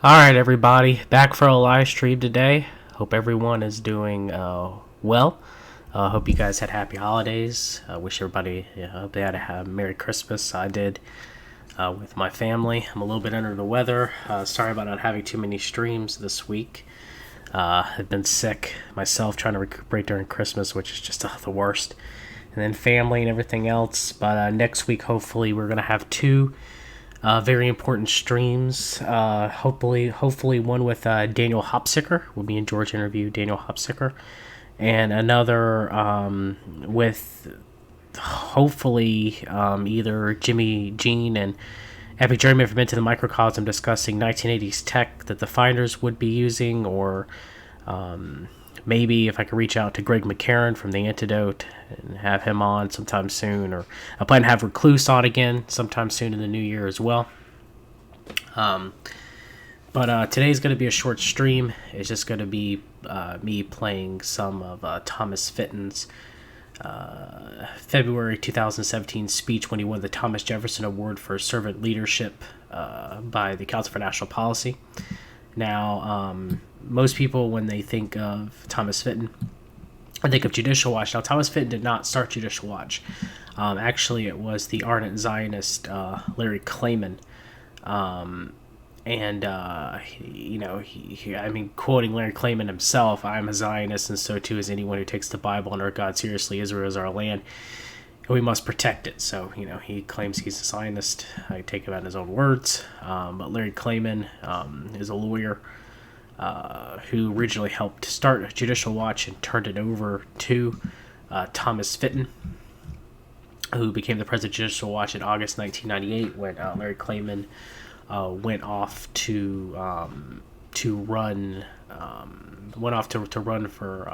Alright, everybody, back for a live stream today. Hope everyone is doing well. Hope you guys had happy holidays. Wish everybody, hope they had a Merry Christmas. I did with my family. I'm a little bit under the weather. Sorry about not having too many streams this week. I've been sick myself, trying to recuperate during Christmas, which is just the worst. And then family and everything else. But next week, hopefully, we're going to have two very important streams. Hopefully one with Daniel Hopsicker. We'll be in George interview Daniel Hopsicker, and another with hopefully either Jimmy Jean and Epic Journeyman from Into the Microcosm, discussing 1980s tech that the Finders would be using, or maybe if I could reach out to Greg McCarran from The Antidote and have him on sometime soon, or I plan to have Recluse on again sometime soon in the new year as well. But today's going to be a short stream. It's just going to be me playing some of Thomas Fitton's February 2017 speech when he won the Thomas Jefferson Award for Servant Leadership by the Council for National Policy. Now, most people, when they think of Thomas Fitton, I think of Judicial Watch. Now, Thomas Fitton did not start Judicial Watch. Actually, it was the ardent Zionist Larry Klayman. Quoting Larry Klayman himself, "I'm a Zionist, and so too is anyone who takes the Bible and our God seriously. Israel is our land, and we must protect it." So, he claims he's a Zionist. I take him at his own words. But Larry Klayman is a lawyer who originally helped start Judicial Watch and turned it over to Thomas Fitton, who became the president of Judicial Watch in August 1998 when Larry Klayman went off to run for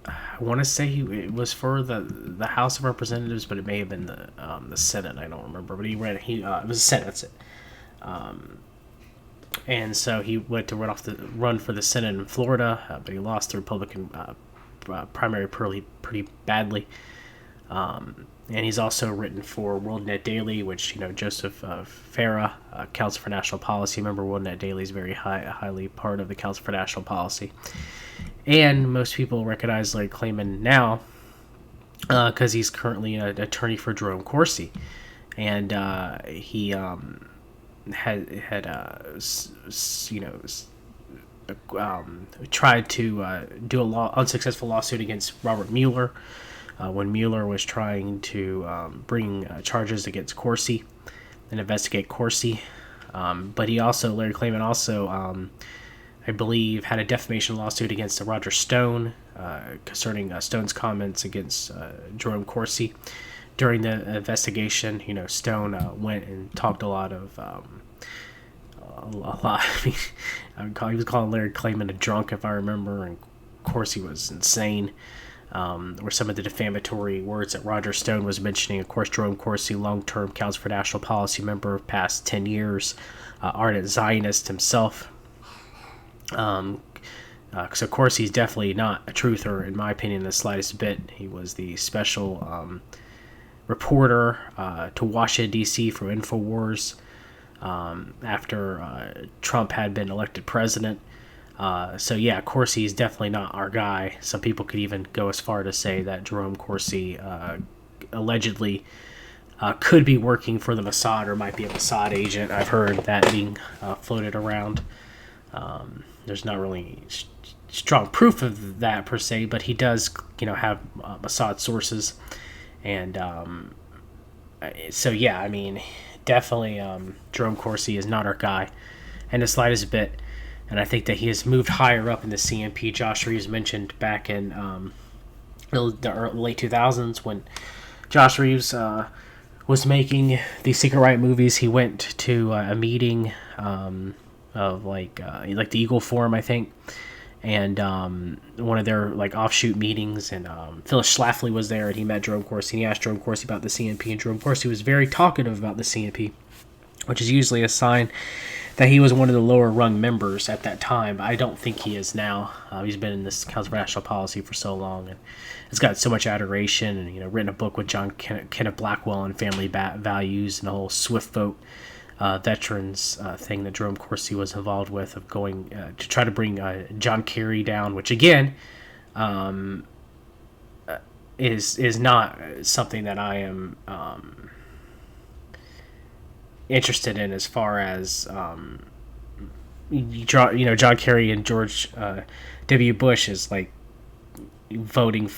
I want to say it was for the House of Representatives, but it may have been the Senate. I don't remember, but it was the Senate. That's it. And so he went to run for the Senate in Florida, but he lost the Republican primary pretty badly. And he's also written for WorldNet Daily, which, Joseph Farah, Council for National Policy. Remember, WorldNet Daily is very highly part of the Council for National Policy. And most people recognize Larry Klayman now because he's currently an attorney for Jerome Corsi. And he tried to do unsuccessful lawsuit against Robert Mueller when Mueller was trying to bring charges against Corsi and investigate Corsi. But Larry Klayman also, I believe, had a defamation lawsuit against Roger Stone concerning Stone's comments against Jerome Corsi. During the investigation, Stone went and talked a lot. He was calling Larry Klayman a drunk, if I remember, and Corsi was insane. Or some of the defamatory words that Roger Stone was mentioning. Of course, Jerome Corsi, long-term Council for National Policy member, past 10 years, ardent Zionist himself. So Corsi's definitely not a truther, in my opinion, in the slightest bit. He was the special reporter to Washington, D.C. for InfoWars after Trump had been elected president. Corsi is definitely not our guy. Some people could even go as far to say that Jerome Corsi allegedly could be working for the Mossad or might be a Mossad agent. I've heard that being floated around. There's not really strong proof of that per se, but he does, have Mossad sources. And definitely Jerome Corsi is not our guy in the slightest bit. And I think that he has moved higher up in the CNP. Josh Reeves mentioned back in the late 2000s when Josh Reeves was making the Secret Riot movies. He went to a meeting of the Eagle Forum, I think, and one of their offshoot meetings. And Phyllis Schlafly was there, and he met Jerome Corsi. And he asked Jerome Corsi about the CNP, and Jerome Corsi was very talkative about the CNP, which is usually a sign that he was one of the lower rung members at that time. I don't think he is now. He's been in this Council for National Policy for so long, and has got so much adoration, and written a book with John Kenneth Blackwell on family values and the whole Swift vote veterans thing that Jerome Corsi was involved with, of going to try to bring John Kerry down, which again is not something that I am interested in, as far as John Kerry and George W. Bush is like voting.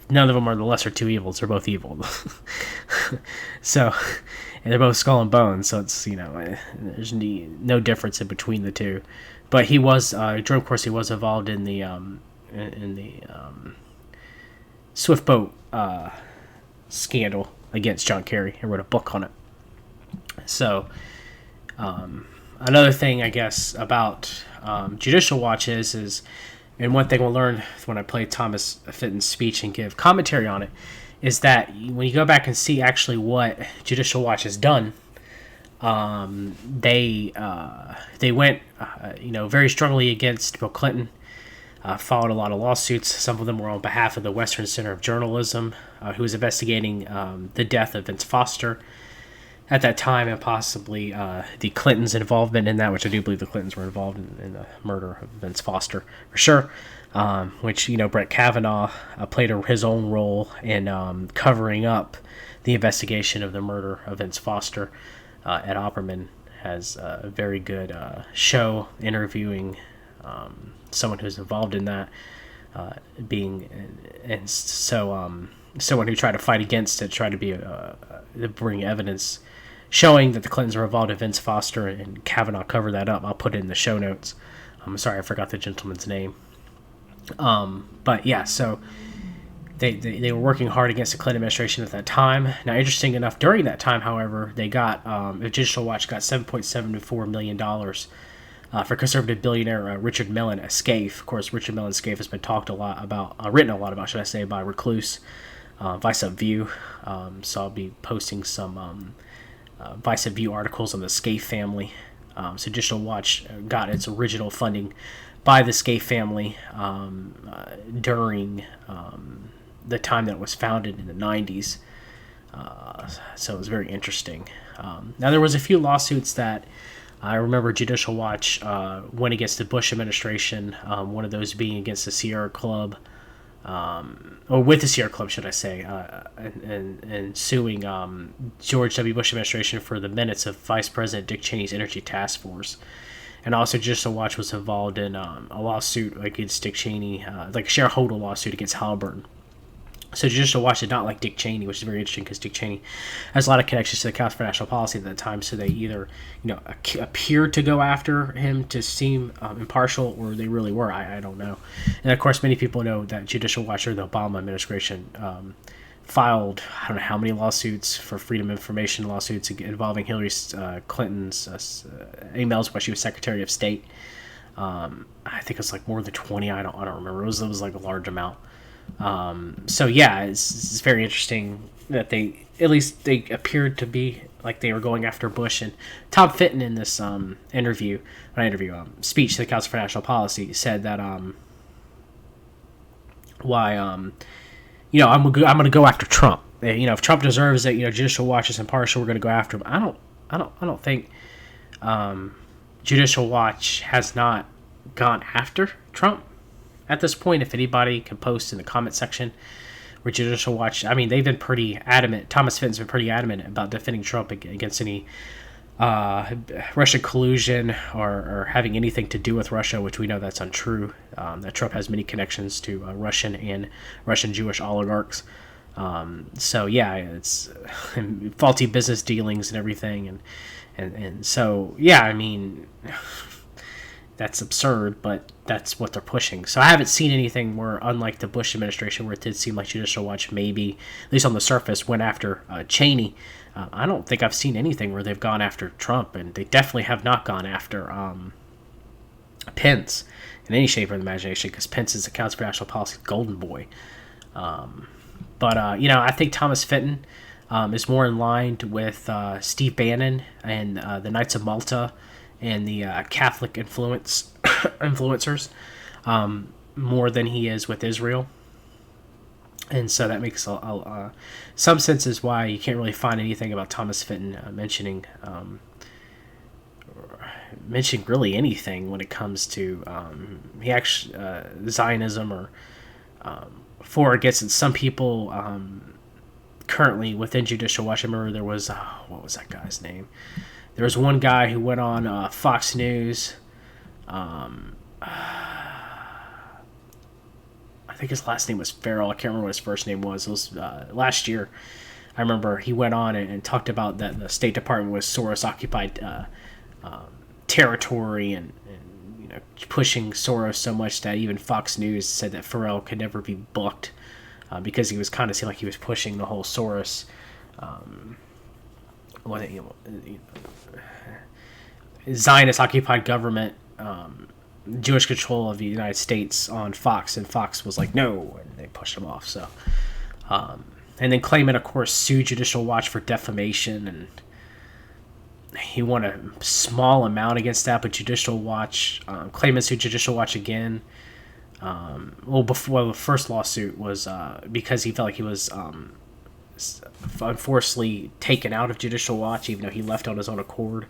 None of them are the lesser two evils. They're both evil. So, and they're both skull and bones. So it's, there's no difference in between the two. But he was Jerome Corsi was involved in the Swift boat scandal against John Kerry, and wrote a book on it. So, another thing, I guess, about Judicial Watch is, and one thing we'll learn when I play Thomas Fitton's speech and give commentary on it, is that when you go back and see actually what Judicial Watch has done, they went, very strongly against Bill Clinton. Followed a lot of lawsuits. Some of them were on behalf of the Western Center of Journalism, who was investigating the death of Vince Foster at that time, and possibly the Clintons' involvement in that, which I do believe the Clintons were involved in the murder of Vince Foster, for sure. Which, Brett Kavanaugh played his own role in covering up the investigation of the murder of Vince Foster. Ed Opperman has a very good show interviewing someone who's involved in that, someone who tried to fight against it, tried to bring evidence showing that the Clintons were involved in Vince Foster, and Kavanaugh covered that up. I'll put it in the show notes. I'm sorry, I forgot the gentleman's name. But yeah, so they were working hard against the Clinton administration at that time. Now, interesting enough, during that time, however, they got Judicial Watch got $7.74 million for conservative billionaire Richard Mellon, a scaife. Of course, Richard Mellon's scaife has been written a lot about, should I say, by Recluse, Vice Up View. So I'll be posting some Vice Up View articles on the scaife family. So Judicial Watch got its original funding by the scaife family during the time that it was founded in the 90s. So it was very interesting. Now, there was a few lawsuits that I remember Judicial Watch went against the Bush administration, one of those being against the Sierra Club, or with the Sierra Club, should I say, and suing George W. Bush administration for the minutes of Vice President Dick Cheney's Energy Task Force. And also, Judicial Watch was involved in a lawsuit against Dick Cheney, like a shareholder lawsuit against Halliburton. So Judicial Watch did not like Dick Cheney, which is very interesting because Dick Cheney has a lot of connections to the Council for National Policy at that time. So they either, appeared to go after him to seem impartial, or they really were. I don't know. And of course, many people know that Judicial Watch, or the Obama administration, filed, I don't know how many lawsuits for Freedom of Information lawsuits involving Hillary Clinton's emails while she was Secretary of State. I think it's like more than 20. I don't remember. It was like a large amount. So yeah, it's very interesting that they appeared to be like they were going after Bush. And Tom Fitton in this speech to the Council for National Policy said that I'm going to go after Trump. If Trump deserves it, Judicial Watch is impartial, we're going to go after him. I don't think Judicial Watch has not gone after Trump at this point. If anybody can post in the comment section where Judicial Watch, they've been pretty adamant. Thomas Fitton's been pretty adamant about defending Trump against any Russian collusion or having anything to do with Russia, which we know that's untrue. That Trump has many connections to Russian and Russian Jewish oligarchs. So yeah, it's faulty business dealings and everything, and so yeah, that's absurd, but that's what they're pushing. So I haven't seen anything where, unlike the Bush administration, where it did seem like Judicial Watch maybe, at least on the surface, went after Cheney. I don't think I've seen anything where they've gone after Trump, and they definitely have not gone after Pence in any shape or imagination, because Pence is the Council for National Policy golden boy. But I think Thomas Fitton is more in line with Steve Bannon and the Knights of Malta and the Catholic influencers more than he is with Israel. And so that makes some sense as why you can't really find anything about Thomas Fitton mentioning mention really anything when it comes to he actually Zionism or for or against it. Some people currently within Judicial Watch. I remember there was what was that guy's name? There was one guy who went on Fox News. I think his last name was Farrell. I can't remember what his first name was. It was last year. I remember he went on and talked about that the State Department was Soros-occupied territory and pushing Soros so much that even Fox News said that Farrell could never be booked because he was kind of seemed like he was pushing the whole Soros Zionist-occupied government Jewish control of the United States on Fox, and Fox was like, no, and they pushed him off. So, and then Clayman, of course, sued Judicial Watch for defamation, and he won a small amount against that, but Judicial Watch, Clayman sued Judicial Watch again. Before the first lawsuit was because he felt like he was unfortunately taken out of Judicial Watch, even though he left on his own accord.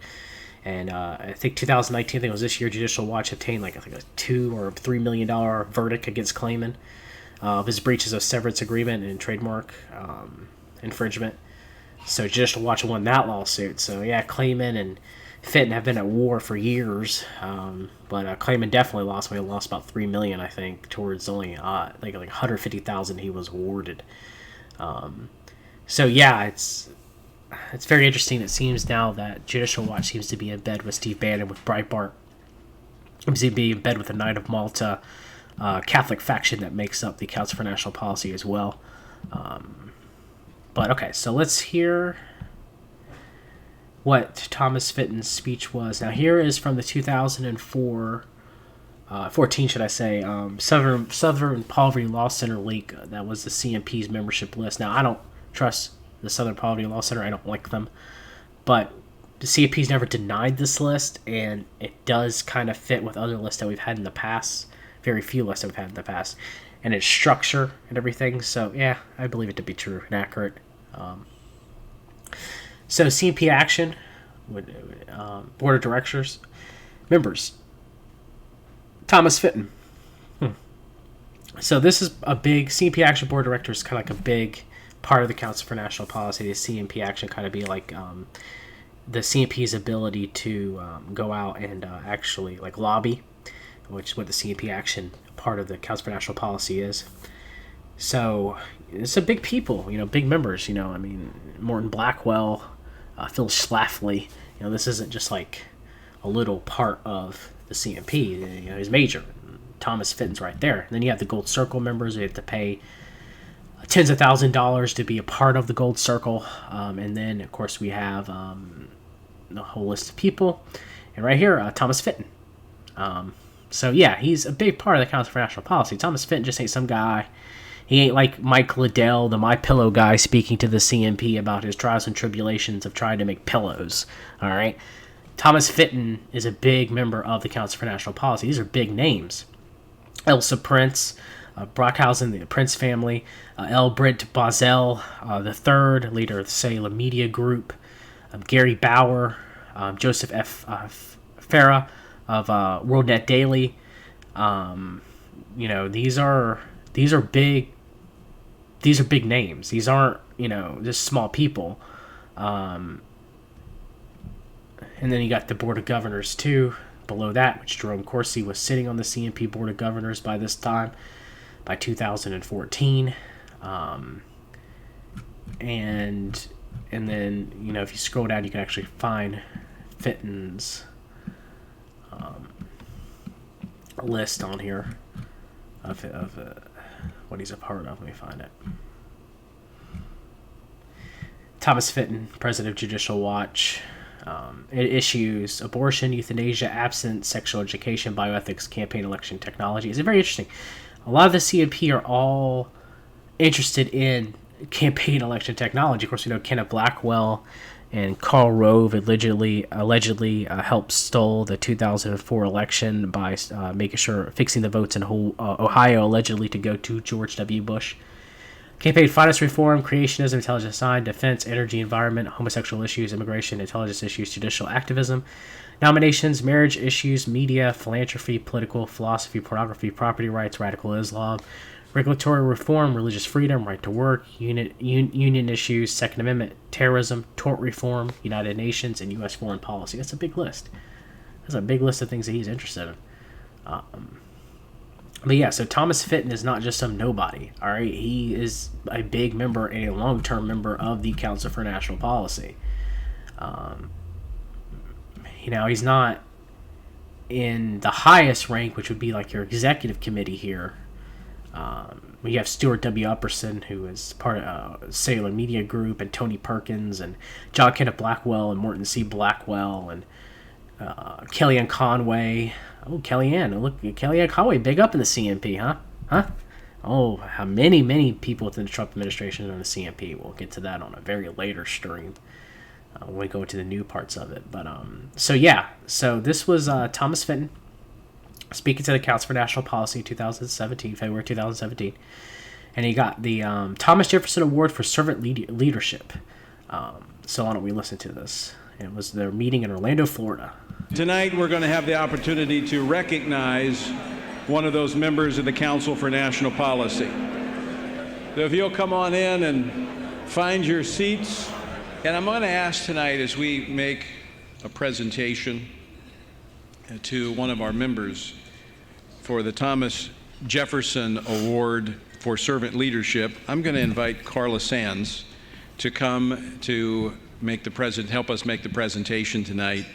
And I think 2019, I think it was this year, Judicial Watch obtained like I think a $2 or $3 million verdict against Clayman of his breaches of severance agreement and trademark infringement. So Judicial Watch won that lawsuit. So yeah, Clayman and Fitton have been at war for years, but Clayman definitely lost. He lost about $3 million, I think, towards only like $150,000 he was awarded. So yeah, it's very interesting. It seems now that Judicial Watch seems to be in bed with Steve Bannon, with Breitbart. Seems to be in bed with the Knight of Malta Catholic faction that makes up the Council for National Policy as well. But okay, so let's hear what Thomas Fitton's speech was. Now here is from the 2014, should I say, Southern Poverty Law Center leak. That was the CMP's membership list. Now I don't trust the Southern Poverty Law Center. I don't like them, but the CMP's never denied this list, and it does kind of fit with other lists that we've had in the past. Very few lists that we've had in the past, and its structure and everything. So yeah, I believe it to be true and accurate. So CMP action with board of directors members. Thomas Fitton. So this is a big CMP action board of directors, kind of like a big part of the Council for National Policy. The CMP action kind of be like the CMP's ability to go out and actually like lobby, which is what the CMP action part of the Council for National Policy is. So it's a big people, big members. I mean, Morton Blackwell, Phil Schlafly. This isn't just like a little part of the CMP. He's major. Thomas Fitton's right there. And then you have the Gold Circle members. They have to pay tens of $1,000s to be a part of the Gold Circle. And then, of course, we have a whole list of people. And right here, Thomas Fitton. So, yeah, he's a big part of the Council for National Policy. Thomas Fitton just ain't some guy. He ain't like Mike Liddell, the My Pillow guy, speaking to the CMP about his trials and tribulations of trying to make pillows. All right? Thomas Fitton is a big member of the Council for National Policy. These are big names. Elsa Prince, Brockhausen, the Prince family, L. Britt Basel III, leader of the Salem Media Group, Gary Bauer, Joseph F. Farah of WorldNet Daily. These are big names. These aren't just small people. And then you got the Board of Governors too. Below that, which Jerome Corsi was sitting on the CMP Board of Governors by this time, by 2014. And then, if you scroll down, you can actually find Fitton's list on here of what he's a part of. Let me find it. Thomas Fitton, president of Judicial Watch. It issues abortion, euthanasia, abstinence, sexual education, bioethics, campaign election technology. It's very interesting. A lot of the CMP are all interested in campaign election technology. Of course, Kenneth Blackwell and Karl Rove allegedly helped stole the 2004 election by fixing the votes in Ohio, allegedly to go to George W. Bush. Campaign finance reform, creationism, intelligence design, defense, energy, environment, homosexual issues, immigration, intelligence issues, judicial activism, nominations, marriage issues, media, philanthropy, political, philosophy, pornography, property rights, radical Islam, regulatory reform, religious freedom, right to work, union issues, Second Amendment, terrorism, tort reform, United Nations, and U.S. foreign policy. That's a big list. That's a big list of things that he's interested in. But yeah, so Thomas Fitton is not just some nobody, all right? He is a big member and a long-term member of the Council for National Policy. He's not in the highest rank, which would be like your executive committee here. We have Stuart W. Upperson, who is part of Sailor Media Group, and Tony Perkins, and John Kenneth Blackwell, and Morton C. Blackwell, and Kellyanne Conway. Oh, Kellyanne. Look, Kellyanne Conway, big up in the CNP, huh? Oh, how many people within the Trump administration are in the CNP. We'll get to that on a very later stream when we go into the new parts of it. But, so this was Thomas Fitton speaking to the Council for National Policy 2017, February 2017. And he got the Thomas Jefferson Award for Servant Leadership. So why don't we listen to this? It was their meeting in Orlando, Florida. Tonight we're going to have the opportunity to recognize one of those members of the Council for National Policy. So if you'll come on in and find your seats. And I'm going to ask tonight, as we make a presentation to one of our members for the Thomas Jefferson Award for Servant Leadership, I'm going to invite Carla Sands to come to help us make the presentation tonight.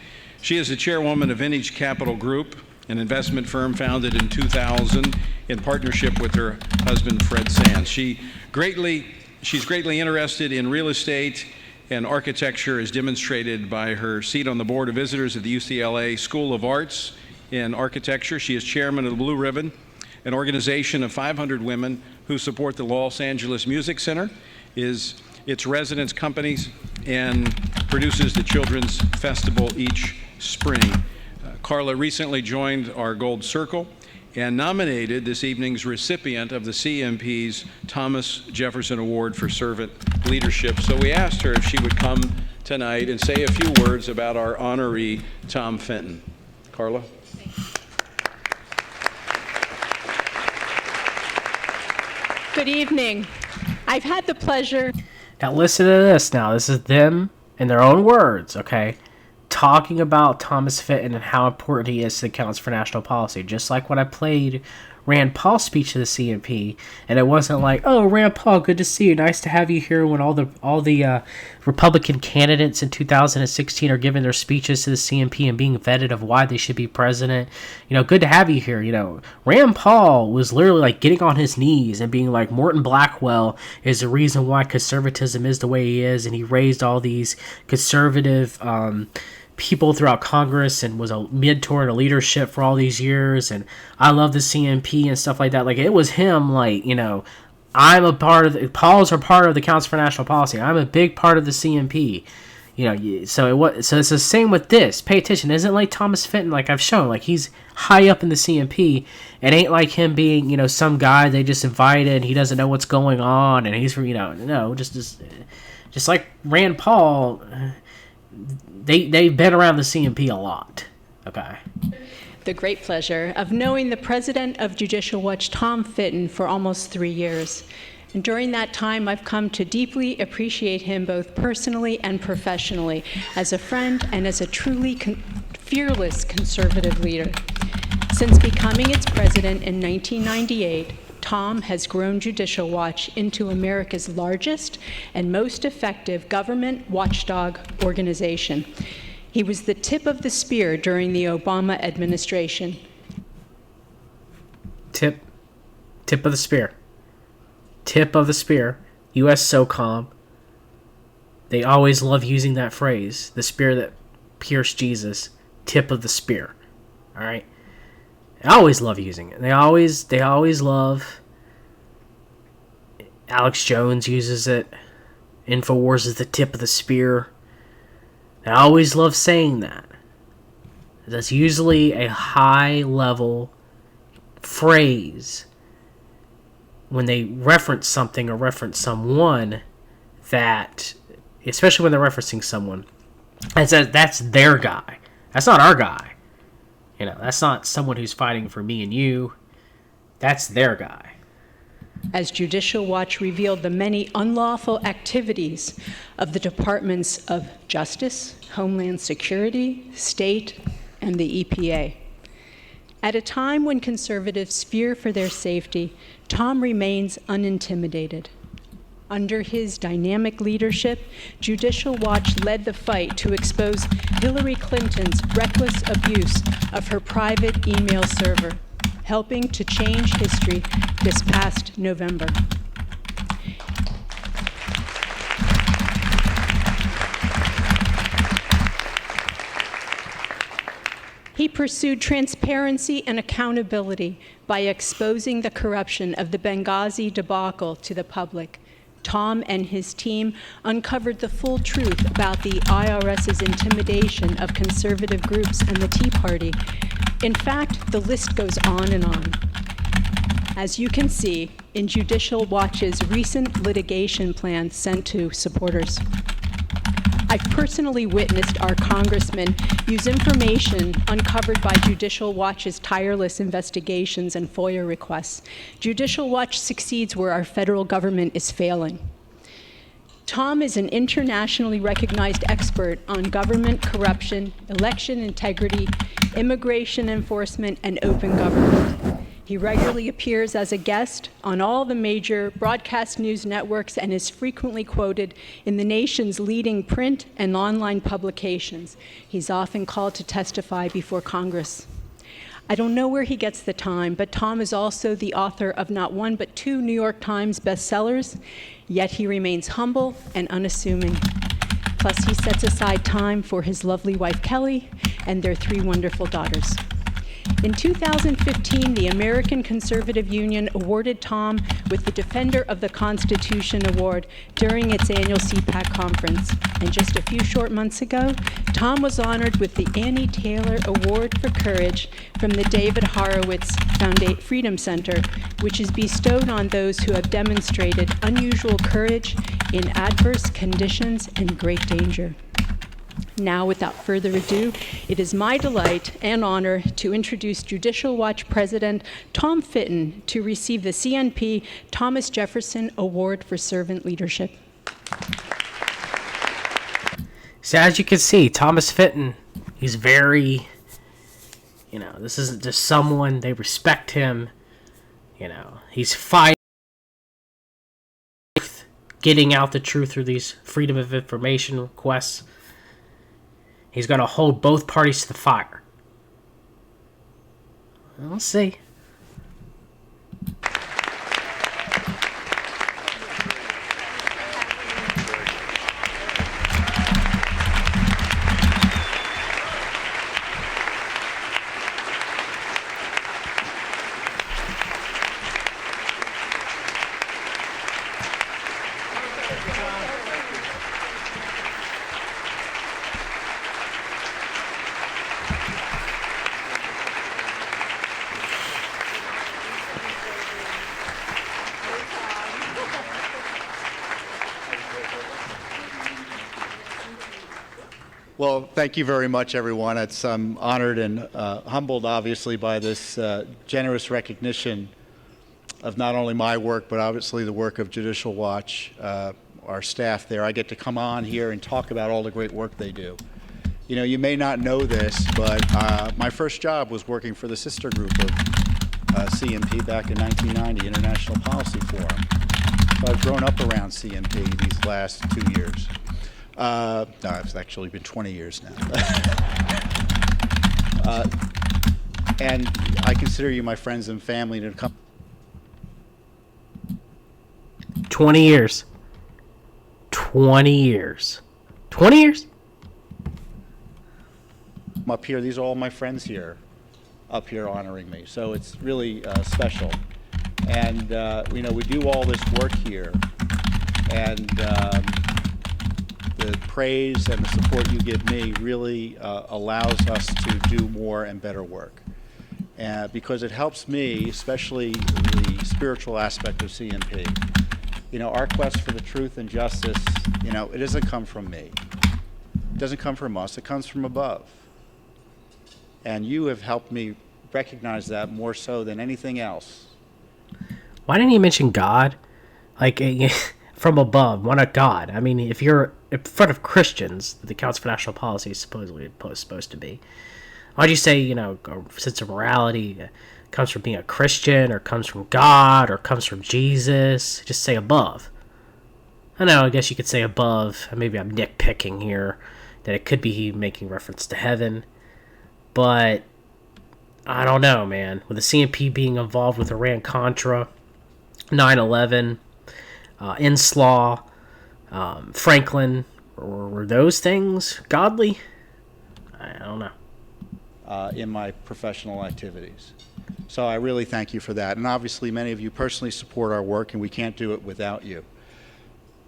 She is the chairwoman of Vintage Capital Group, an investment firm founded in 2000 in partnership with her husband, Fred Sands. She's greatly interested in real estate and architecture, as demonstrated by her seat on the Board of Visitors at the UCLA School of Arts in Architecture. She is chairman of the Blue Ribbon, an organization of 500 women who support the Los Angeles Music Center, is its residence companies, and produces the Children's Festival each spring. Carla recently joined our Gold Circle and nominated this evening's recipient of the CMP's Thomas Jefferson Award for Servant Leadership. So we asked her if she would come tonight and say a few words about our honoree, Tom Fitton. Carla? Good evening. I've had the pleasure. Now listen to this now. This is them in their own words, okay? Talking about Thomas Fitton and how important he is to the Council for National Policy. Just like when I played Rand Paul's speech to the CNP, and it wasn't like, oh, Rand Paul, good to see you, nice to have you here, when all the Republican candidates in 2016 are giving their speeches to the CNP and being vetted of why they should be president. Good to have you here. Rand Paul was literally like getting on his knees and being like, Morton Blackwell is the reason why conservatism is the way he is, and he raised all these conservative people throughout Congress and was a mentor and a leadership for all these years, and I love the CNP and stuff like that. Like, it was him, like, I'm a part of Pauls are part of the Council for National Policy. I'm a big part of the CNP. So it's the same with this. Pay attention. It isn't like Thomas Fitton, like I've shown, like he's high up in the CNP. It ain't like him being, some guy they just invited, he doesn't know what's going on, and he's, no, just like Rand Paul. They've been around the CNP a lot. Okay. The great pleasure of knowing the president of Judicial Watch, Tom Fitton, for almost 3 years. And during that time, I've come to deeply appreciate him both personally and professionally, as a friend and as a truly fearless conservative leader. Since becoming its president in 1998, Tom has grown Judicial Watch into America's largest and most effective government watchdog organization. He was the tip of the spear during the Obama administration. Tip of the spear. Tip of the spear. U.S. SOCOM. They always love using that phrase. The spear that pierced Jesus. Tip of the spear. All right? I always love using it. They always love. Alex Jones uses it. InfoWars is the tip of the spear. I always love saying that. That's usually a high-level phrase when they reference something or reference someone, that, especially when they're referencing someone, that's their guy. That's not our guy. You know, that's not someone who's fighting for me and you. That's their guy. As Judicial Watch revealed the many unlawful activities of the Departments of Justice, Homeland Security, State, and the EPA. At a time when conservatives fear for their safety, Tom remains unintimidated. Under his dynamic leadership, Judicial Watch led the fight to expose Hillary Clinton's reckless abuse of her private email server, helping to change history this past November. He pursued transparency and accountability by exposing the corruption of the Benghazi debacle to the public. Tom and his team uncovered the full truth about the IRS's intimidation of conservative groups and the Tea Party. In fact, the list goes on and on. As you can see in Judicial Watch's recent litigation plan sent to supporters. I've personally witnessed our congressmen use information uncovered by Judicial Watch's tireless investigations and FOIA requests. Judicial Watch succeeds where our federal government is failing. Tom is an internationally recognized expert on government corruption, election integrity, immigration enforcement, and open government. He regularly appears as a guest on all the major broadcast news networks and is frequently quoted in the nation's leading print and online publications. He's often called to testify before Congress. I don't know where he gets the time, but Tom is also the author of not one but 2 New York Times bestsellers, yet he remains humble and unassuming. Plus, he sets aside time for his lovely wife, Kelly, and their 3 wonderful daughters. In 2015, the American Conservative Union awarded Tom with the Defender of the Constitution Award during its annual CPAC conference. And just a few short months ago, Tom was honored with the Annie Taylor Award for Courage from the David Horowitz Freedom Center, which is bestowed on those who have demonstrated unusual courage in adverse conditions and great danger. Now, without further ado, it is my delight and honor to introduce Judicial Watch President Tom Fitton to receive the CNP Thomas Jefferson Award for Servant Leadership. So as you can see, Thomas Fitton, he's very, this isn't just someone, they respect him. He's fighting, getting out the truth through these Freedom of Information requests. He's going to hold both parties to the fire. We'll see. Well, thank you very much, everyone. I'm honored and humbled, obviously, by this generous recognition of not only my work, but obviously the work of Judicial Watch, our staff there. I get to come on here and talk about all the great work they do. You may not know this, but my first job was working for the sister group of CNP back in 1990, International Policy Forum. So I've grown up around CNP these last 2 years. No, it's actually been 20 years now. And I consider you my friends and family to come. 20 years. 20 years. 20 years? I'm up here. These are all my friends here, up here honoring me. So it's really special. And, we do all this work here. And the praise and the support you give me really allows us to do more and better work. Because it helps me, especially the spiritual aspect of CMP. You know, our quest for the truth and justice, you know, it doesn't come from me. It doesn't come from us. It comes from above. And you have helped me recognize that more so than anything else. Why didn't he mention God? Like, from above, why not God? I mean, if you're in front of Christians, the Council for National Policy is supposedly supposed to be. Why'd you say, you know, a sense of morality comes from being a Christian, or comes from God, or comes from Jesus? Just say above. I know, I guess you could say above. Maybe I'm nitpicking here, that it could be he making reference to heaven. But I don't know, man. With the CMP being involved with Iran-Contra, 9/11, Inslaw, Franklin, were those things godly? I don't know. In my professional activities. So I really thank you for that. And obviously many of you personally support our work, and we can't do it without you.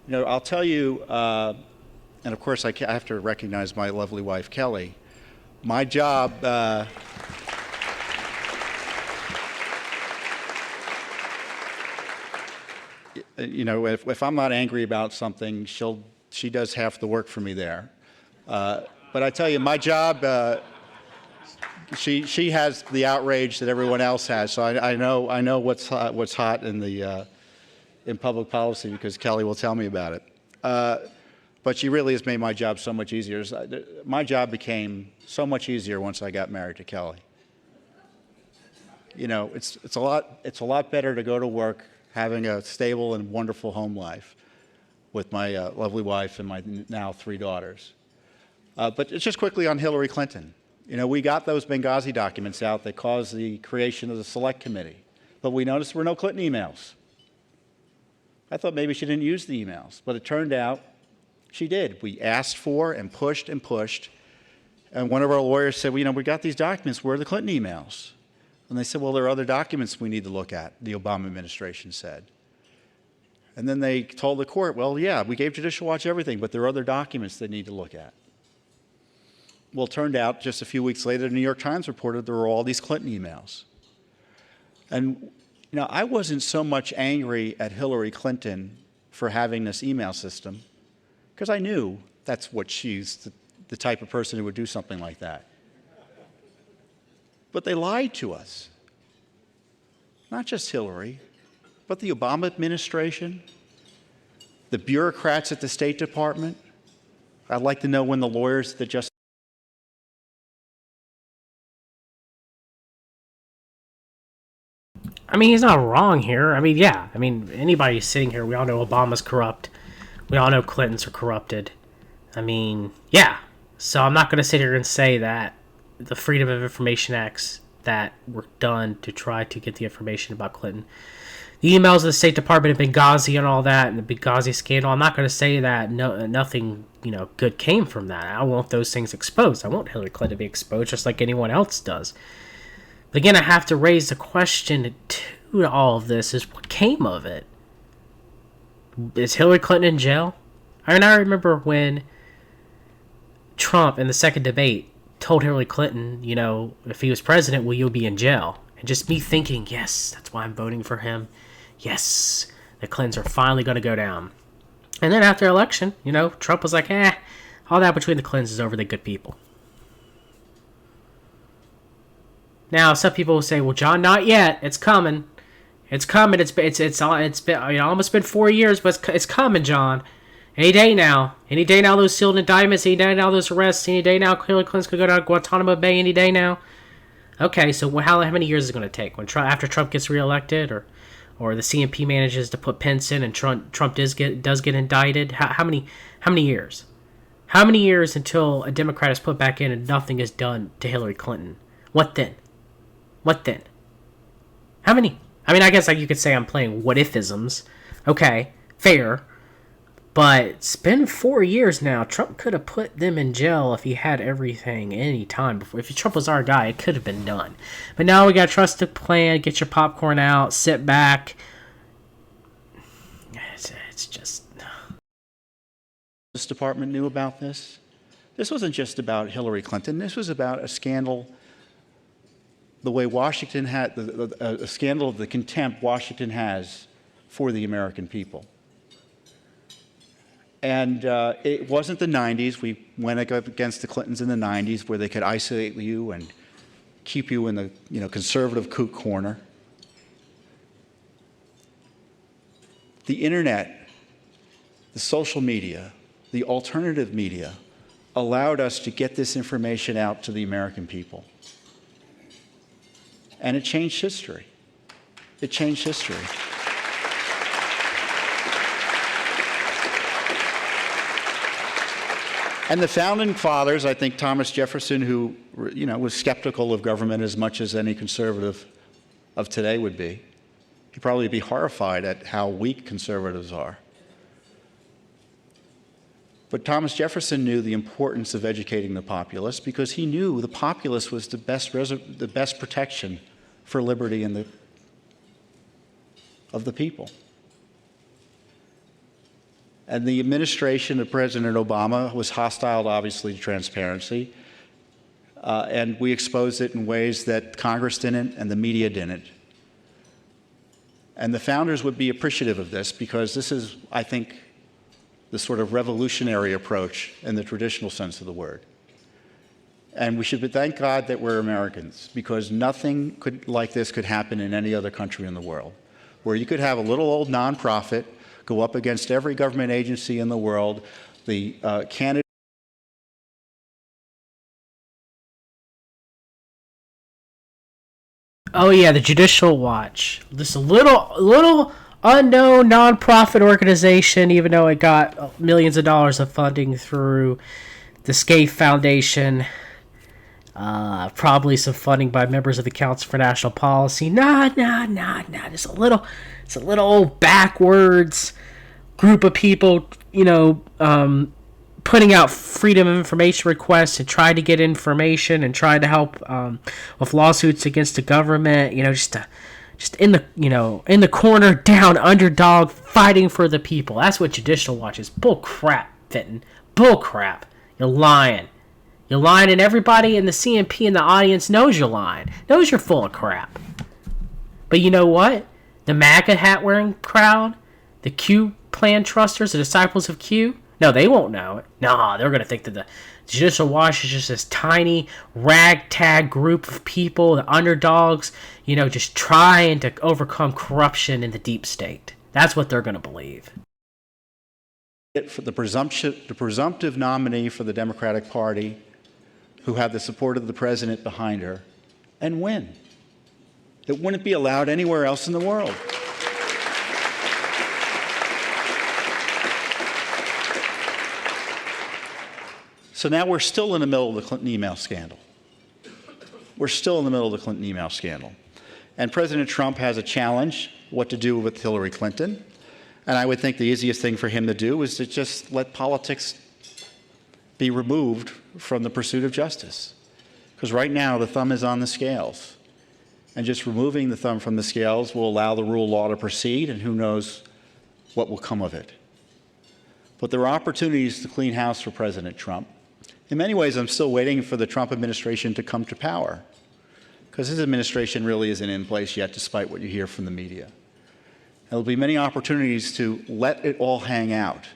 You know, I'll tell you, and of course I have to recognize my lovely wife, Kelly. My job, you know, if I'm not angry about something, she does half the work for me there. But I tell you, my job, she has the outrage that everyone else has. So I know what's hot in public policy, because Kelly will tell me about it. But she really has made my job so much easier. My job became so much easier once I got married to Kelly. You know, it's a lot better to go to work having a stable and wonderful home life with my lovely wife and my now 3 daughters. But just quickly on Hillary Clinton. You know, we got those Benghazi documents out that caused the creation of the Select Committee, but we noticed there were no Clinton emails. I thought maybe she didn't use the emails, but it turned out she did. We asked for and pushed, and one of our lawyers said, well, you know, we got these documents, where are the Clinton emails? And they said, well, there are other documents we need to look at, the Obama administration said. And then they told the court, well, yeah, we gave Judicial Watch everything, but there are other documents they need to look at. Well, it turned out just a few weeks later, the New York Times reported there were all these Clinton emails. And, you know, I wasn't so much angry at Hillary Clinton for having this email system, because I knew that's what she's the type of person who would do something like that. But they lied to us. Not just Hillary, but the Obama administration, the bureaucrats at the State Department. I'd like to know when the lawyers that just I mean, he's not wrong here. I mean, yeah. I mean, anybody sitting here, we all know Obama's corrupt. We all know Clintons are corrupted. I mean, yeah. So I'm not going to sit here and say that the Freedom of Information Acts that were done to try to get the information about Clinton, the emails of the State Department of Benghazi and all that, and the Benghazi scandal, I'm not going to say that nothing, you know, good came from that. I want those things exposed. I want Hillary Clinton to be exposed just like anyone else does. But again, I have to raise the question to all of this is what came of it. Is Hillary Clinton in jail? I mean, I remember when Trump in the second debate told Hillary Clinton, you know, if he was president, will you be in jail? And just me thinking, yes, that's why I'm voting for him. Yes, the Clintons are finally going to go down. And then after election, you know, Trump was like, all that between the Clintons is over the good people. Now, some people will say, well, John, not yet. It's coming. It's coming. It's been, you know, almost been 4 years, but it's coming, John. Any day now. Any day now, those sealed indictments. Any day now, those arrests. Any day now, Hillary Clinton's going to go to Guantanamo Bay. Any day now. Okay, so how many years is it going to take? After Trump gets reelected, or the CMP manages to put Pence in, and Trump does get indicted? How many years? How many years until a Democrat is put back in and nothing is done to Hillary Clinton? What then? What then? How many? I mean, I guess you could say I'm playing what-if-isms. Okay, fair. But it's been 4 years now. Trump could have put them in jail if he had everything any time before. If Trump was our guy, it could have been done. But now we got to trust the plan, get your popcorn out, sit back. It's just... This department knew about this. This wasn't just about Hillary Clinton. This was about a scandal the way Washington had, a scandal of the contempt Washington has for the American people. And it wasn't the 90s. We went up against the Clintons in the 90s where they could isolate you and keep you in the conservative kook corner. The internet, the social media, the alternative media allowed us to get this information out to the American people. And it changed history. It changed history. And the founding fathers, I think Thomas Jefferson, who was skeptical of government as much as any conservative of today would be, he'd probably be horrified at how weak conservatives are. But Thomas Jefferson knew the importance of educating the populace because he knew the populace was the best protection for liberty of the people. And the administration of President Obama was hostile, obviously, to transparency. And we exposed it in ways that Congress didn't and the media didn't. And the founders would be appreciative of this because this is, I think, the sort of revolutionary approach in the traditional sense of the word. And we should thank God that we're Americans because nothing like this could happen in any other country in the world, where you could have a little old nonprofit go up against every government agency in the world, the candidate. Oh yeah, the Judicial Watch. This little unknown nonprofit organization, even though it got millions of dollars of funding through the Scaife Foundation, probably some funding by members of the Council for National Policy. Nah. Just a little old backwards group of people, putting out freedom of information requests and trying to get information and trying to help with lawsuits against the government. Just in the corner, down, underdog, fighting for the people. That's what Judicial Watch is. Bull crap, Fitton. Bull crap. You're lying. You're lying, and everybody in the CNP and the audience knows you're lying. Knows you're full of crap. But you know what? The MAGA hat-wearing crowd, the Q plan trusters, the disciples of Q, no, they won't know it. No, they're going to think that the Judicial Watch is just this tiny ragtag group of people, the underdogs, just trying to overcome corruption in the deep state. That's what they're going to believe. For the presumptive nominee for the Democratic Party who had the support of the president behind her and win. It wouldn't be allowed anywhere else in the world. So now we're still in the middle of the Clinton email scandal. We're still in the middle of the Clinton email scandal. And President Trump has a challenge, what to do with Hillary Clinton. And I would think the easiest thing for him to do is to just let politics be removed from the pursuit of justice. Because right now the thumb is on the scales. And just removing the thumb from the scales will allow the rule of law to proceed, and who knows what will come of it. But there are opportunities to clean house for President Trump. In many ways, I'm still waiting for the Trump administration to come to power, because his administration really isn't in place yet, despite what you hear from the media. There will be many opportunities to let it all hang out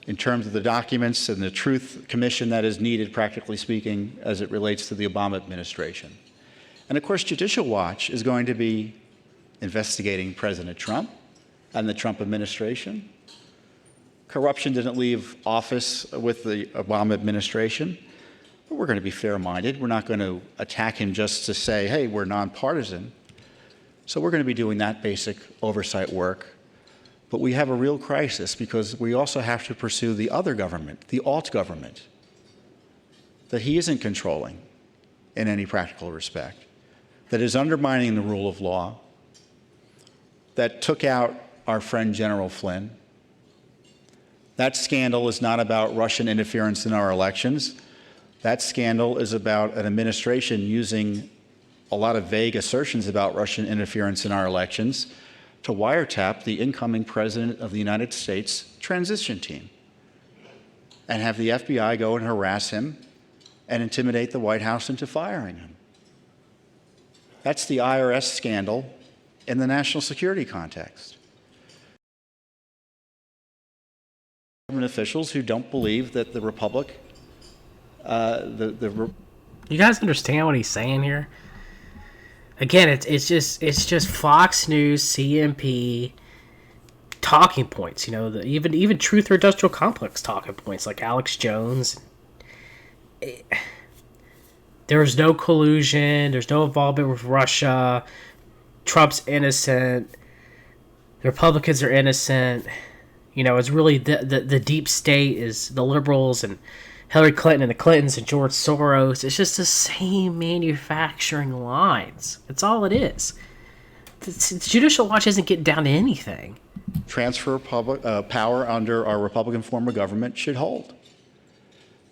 in terms of the documents and the truth commission that is needed, practically speaking, as it relates to the Obama administration. And of course, Judicial Watch is going to be investigating President Trump and the Trump administration. Corruption didn't leave office with the Obama administration, but we're going to be fair-minded. We're not going to attack him just to say, hey, we're nonpartisan. So we're going to be doing that basic oversight work. But we have a real crisis because we also have to pursue the other government, the alt government, that he isn't controlling in any practical respect, that is undermining the rule of law, that took out our friend General Flynn. That scandal is not about Russian interference in our elections. That scandal is about an administration using a lot of vague assertions about Russian interference in our elections to wiretap the incoming President of the United States transition team and have the FBI go and harass him and intimidate the White House into firing him. That's the IRS scandal in the national security context. Government officials who don't believe that the Republic, You guys understand what he's saying here? Again, it's just Fox News, CMP talking points. You know, even Truth or Industrial Complex talking points, like Alex Jones. There's no collusion. There's no involvement with Russia. Trump's innocent. The Republicans are innocent. You know, it's really the deep state is the liberals and Hillary Clinton and the Clintons and George Soros. It's just the same manufacturing lines. That's all it is. The Judicial Watch isn't getting down to anything. transfer of power under our Republican form of government should hold.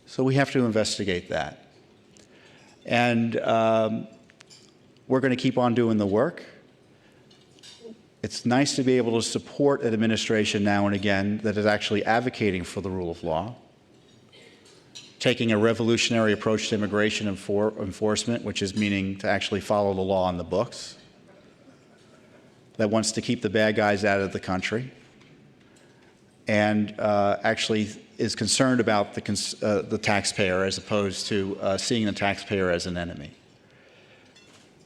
So we have to investigate that. And we're going to keep on doing the work. It's nice to be able to support an administration now and again that is actually advocating for the rule of law, taking a revolutionary approach to immigration enforcement, which is meaning to actually follow the law on the books, that wants to keep the bad guys out of the country, and actually is concerned about the taxpayer as opposed to seeing the taxpayer as an enemy.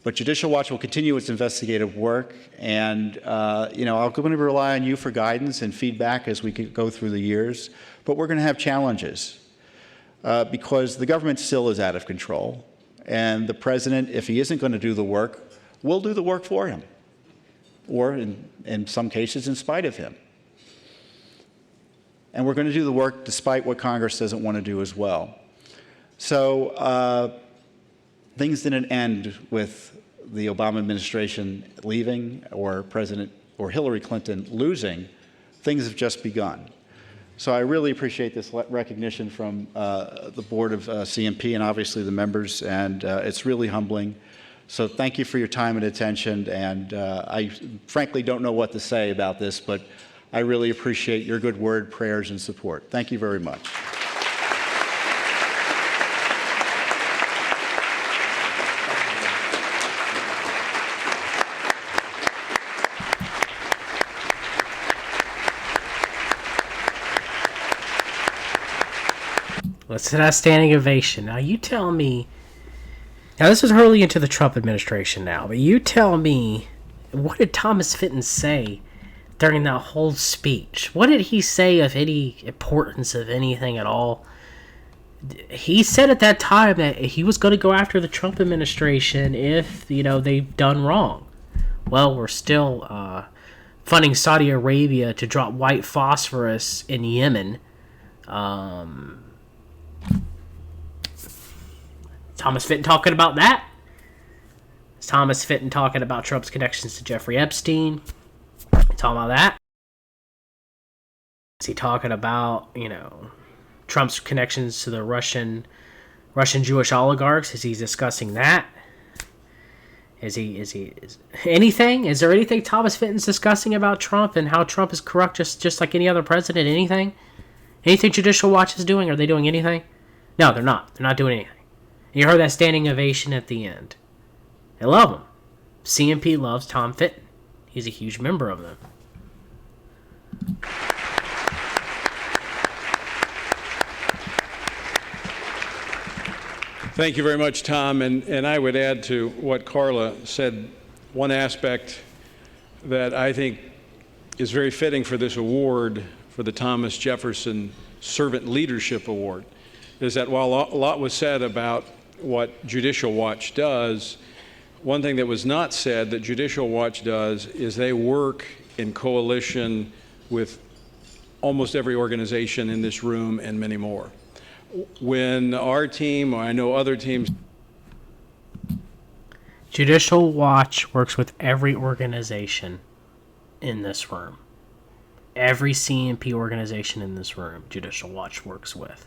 But Judicial Watch will continue its investigative work, and I'm going to rely on you for guidance and feedback as we go through the years. But we're going to have challenges because the government still is out of control, and the president, if he isn't going to do the work, will do the work for him, or in some cases, in spite of him. And we're going to do the work despite what Congress doesn't want to do as well. So things didn't end with the Obama administration leaving or Hillary Clinton losing. Things have just begun. So I really appreciate this recognition from the board of CMP and obviously the members, and it's really humbling. So thank you for your time and attention, and I frankly don't know what to say about this, but I really appreciate your good word, prayers, and support. Thank you very much. Listen to that standing ovation. Now you tell me. Now this was early into the Trump administration now, but you tell me, what did Thomas Fitton say during that whole speech? What did he say of any importance of anything at all? He said at that time that he was going to go after the Trump administration if, they've done wrong. Well, we're still funding Saudi Arabia to drop white phosphorus in Yemen. Thomas Fitton talking about that? Is Thomas Fitton talking about Trump's connections to Jeffrey Epstein? Talking about that? Is he talking about, Trump's connections to the Russian Jewish oligarchs? Is he discussing that? Is anything? Is there anything Thomas Fitton's discussing about Trump and how Trump is corrupt just like any other president? Anything? Anything Judicial Watch is doing? Are they doing anything? No, they're not. They're not doing anything. You heard that standing ovation at the end. They love him. CMP loves Tom Fitton. He's a huge member of them. Thank you very much, Tom. And I would add to what Carla said, one aspect that I think is very fitting for this award, for the Thomas Jefferson Servant Leadership Award, is that while a lot was said about what Judicial Watch does, one thing that was not said that Judicial Watch does is they work in coalition with almost every organization in this room and many more. When our team, or I know other teams... Judicial Watch works with every organization in this room. Every CMP organization in this room, Judicial Watch works with.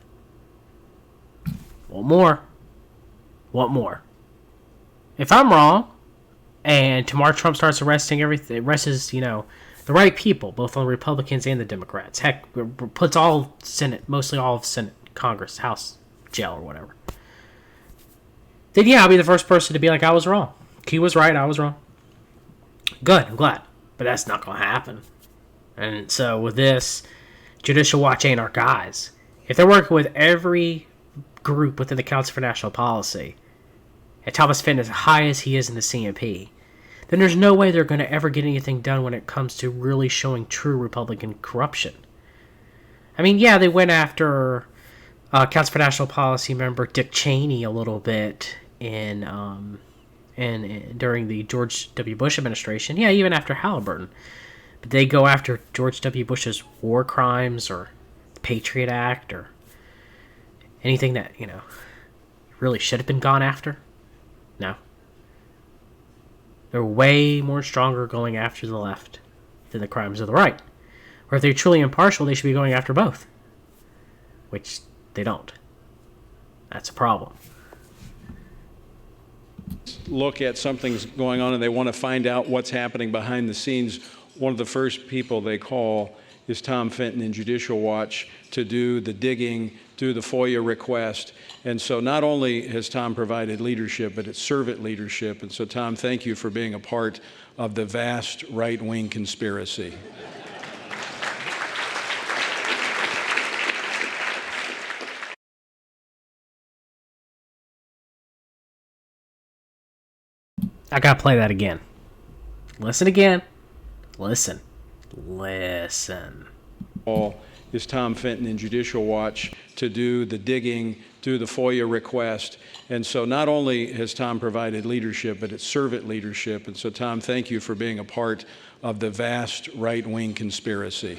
What more? What more? If I'm wrong, and tomorrow Trump starts arrests, the right people, both on the Republicans and the Democrats, heck, puts all Senate, mostly all of Senate, Congress, House, jail, or whatever, then yeah, I'll be the first person to be like, I was wrong. He was right, I was wrong. Good, I'm glad. But that's not going to happen. And so with this, Judicial Watch ain't our guys. If they're working with every group within the Council for National Policy, and Thomas Fitton is as high as he is in the CMP, then there's no way they're going to ever get anything done when it comes to really showing true Republican corruption. I mean, yeah, they went after Council for National Policy member Dick Cheney a little bit during the George W. Bush administration. Yeah, even after Halliburton. But they go after George W. Bush's war crimes or the Patriot Act or anything that, really should have been gone after? No. They're way more stronger going after the left than the crimes of the right. Or if they're truly impartial, they should be going after both. Which they don't. That's a problem. Look at something's going on and they want to find out what's happening behind the scenes. One of the first people they call is Tom Fitton in Judicial Watch to do the digging, do the FOIA request. And so not only has Tom provided leadership, but it's servant leadership. And so, Tom, thank you for being a part of the vast right-wing conspiracy. I gotta play that again. Listen again. Listen. All is Tom Fitton in Judicial Watch to do the digging, do the FOIA request. And so not only has Tom provided leadership, but it's servant leadership. And so, Tom, thank you for being a part of the vast right-wing conspiracy.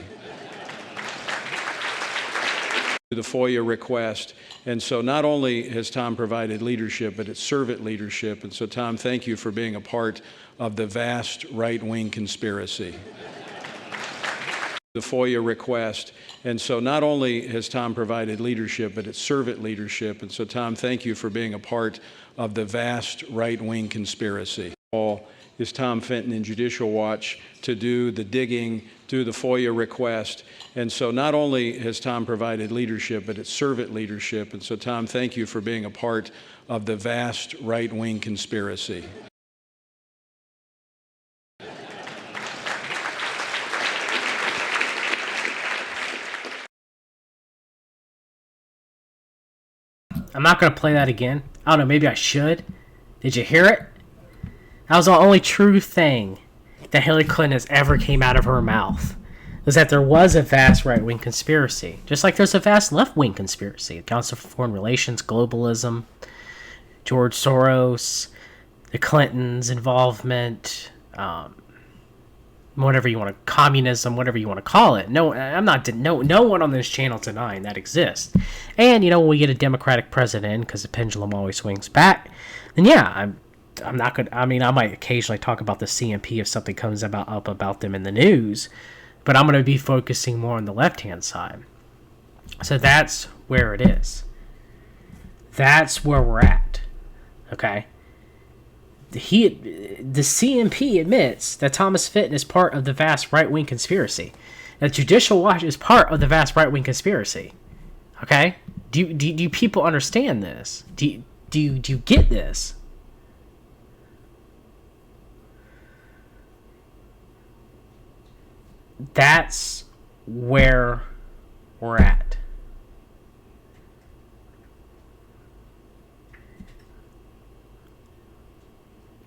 The FOIA request. And so not only has Tom provided leadership, but it's servant leadership. And so, Tom, thank you for being a part of the vast right-wing conspiracy. The FOIA request. And so not only has Tom provided leadership, but it's servant leadership. And so, Tom, thank you for being a part of the vast right-wing conspiracy. All is Tom Fitton in Judicial Watch to do the digging, do the FOIA request. And so not only has Tom provided leadership, but it's servant leadership. And so, Tom, thank you for being a part of the vast right-wing conspiracy. I'm not going to play that again. I don't know, maybe I should. Did you hear it? That was the only true thing that Hillary Clinton has ever came out of her mouth. Was that there was a vast right-wing conspiracy. Just like there's a vast left-wing conspiracy. The Council for Foreign Relations, globalism, George Soros, the Clintons' involvement, whatever you want to, communism, whatever you want to call it. No one on this channel denying that exists. And when we get a Democratic president, because the pendulum always swings back, then yeah, I'm not gonna. I mean, I might occasionally talk about the CMP if something comes up about them in the news, but I'm going to be focusing more on the left-hand side. So that's where it is. That's where we're at. Okay. The CMP admits that Thomas Fitton is part of the vast right-wing conspiracy. That Judicial Watch is part of the vast right-wing conspiracy. Okay? Do you people understand this? Do you get this? That's where we're at.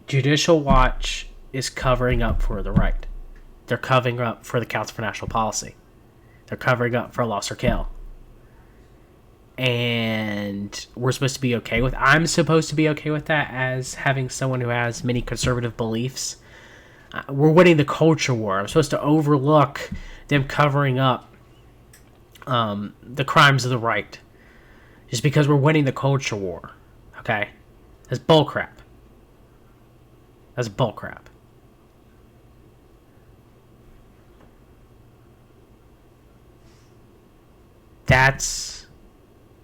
Judicial Watch is covering up for the right. They're covering up for the Council for National Policy. They're covering up for Losser Kill. And I'm supposed to be okay with that as having someone who has many conservative beliefs. We're winning the culture war. I'm supposed to overlook them covering up the crimes of the right just because we're winning the culture war. Okay? That's bullcrap. That's bullcrap. That's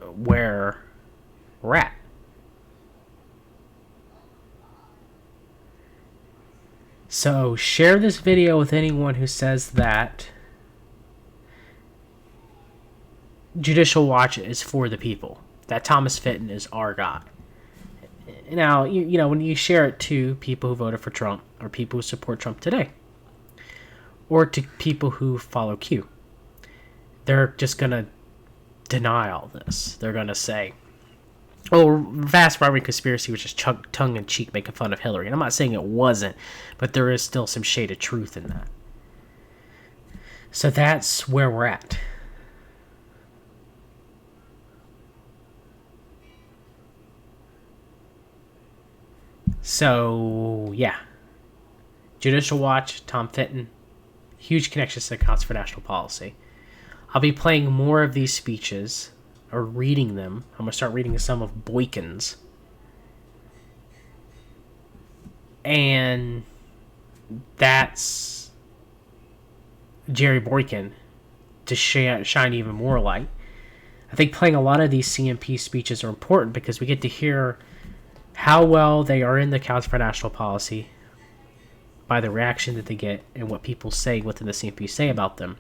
where we're at. So share this video with anyone who says that Judicial Watch is for the people, that Thomas Fitton is our guy. Now, when you share it to people who voted for Trump, or people who support Trump today, or to people who follow Q, they're just going to deny all this. They're going to say, oh, vast right-wing conspiracy was just tongue-in-cheek making fun of Hillary. And I'm not saying it wasn't, but there is still some shade of truth in that. So that's where we're at. So, yeah. Judicial Watch, Tom Fitton, huge connections to the Council for National Policy. I'll be playing more of these speeches, or reading them. I'm going to start reading some of Boykin's. And that's Jerry Boykin to shine even more light. I think playing a lot of these CNP speeches are important because we get to hear how well they are in the Council for National Policy by the reaction that they get and what people say within the CNP say about them.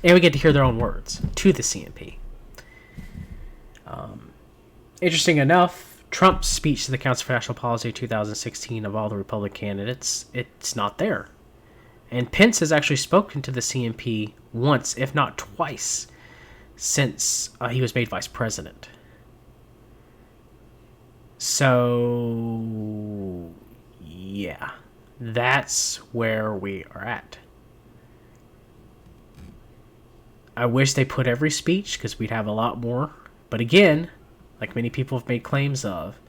And we get to hear their own words to the CNP. Interesting enough, Trump's speech to the Council for National Policy 2016 of all the Republican candidates, it's not there. And Pence has actually spoken to the CNP once, if not twice, since he was made vice president. So, yeah, that's where we are at. I wish they put every speech because we'd have a lot more. But again, like many people have made claims of,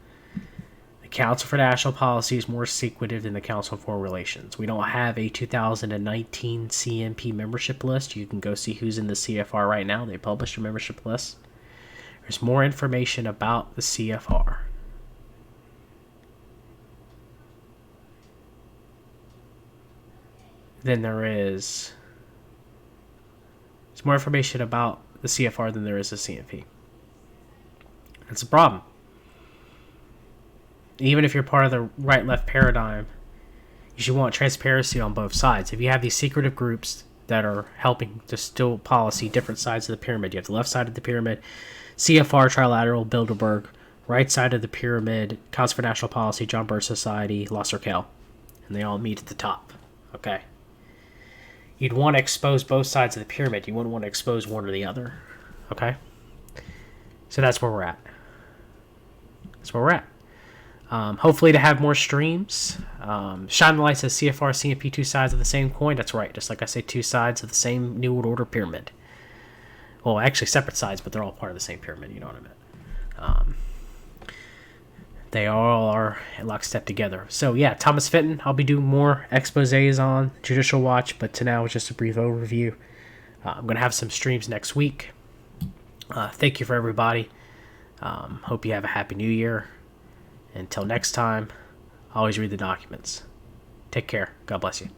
the Council for National Policy is more secretive than the Council on Foreign Relations. We don't have a 2019 CNP membership list. You can go see who's in the CFR right now. They published a membership list. There's more information about the CFR. Than there is. There's more information about the CFR than there is a CNP. That's a problem. Even if you're part of the right-left paradigm, you should want transparency on both sides. If you have these secretive groups that are helping to still policy different sides of the pyramid, you have the left side of the pyramid, CFR, Trilateral, Bilderberg, right side of the pyramid, Council for National Policy, John Birch Society, La Circle, and they all meet at the top. Okay. You'd want to expose both sides of the pyramid. You wouldn't want to expose one or the other. Okay? So that's where we're at. That's where we're at. Hopefully to have more streams. Shine the Light says CFR, CNP, two sides of the same coin. That's right. Just like I say, two sides of the same New World Order pyramid. Well, actually separate sides, but they're all part of the same pyramid. You know what I mean? They all are in lockstep together. So, yeah, Thomas Fitton. I'll be doing more exposés on Judicial Watch, but to now, it's just a brief overview. I'm going to have some streams next week. Thank you for everybody. Hope you have a happy new year. Until next time, always read the documents. Take care. God bless you.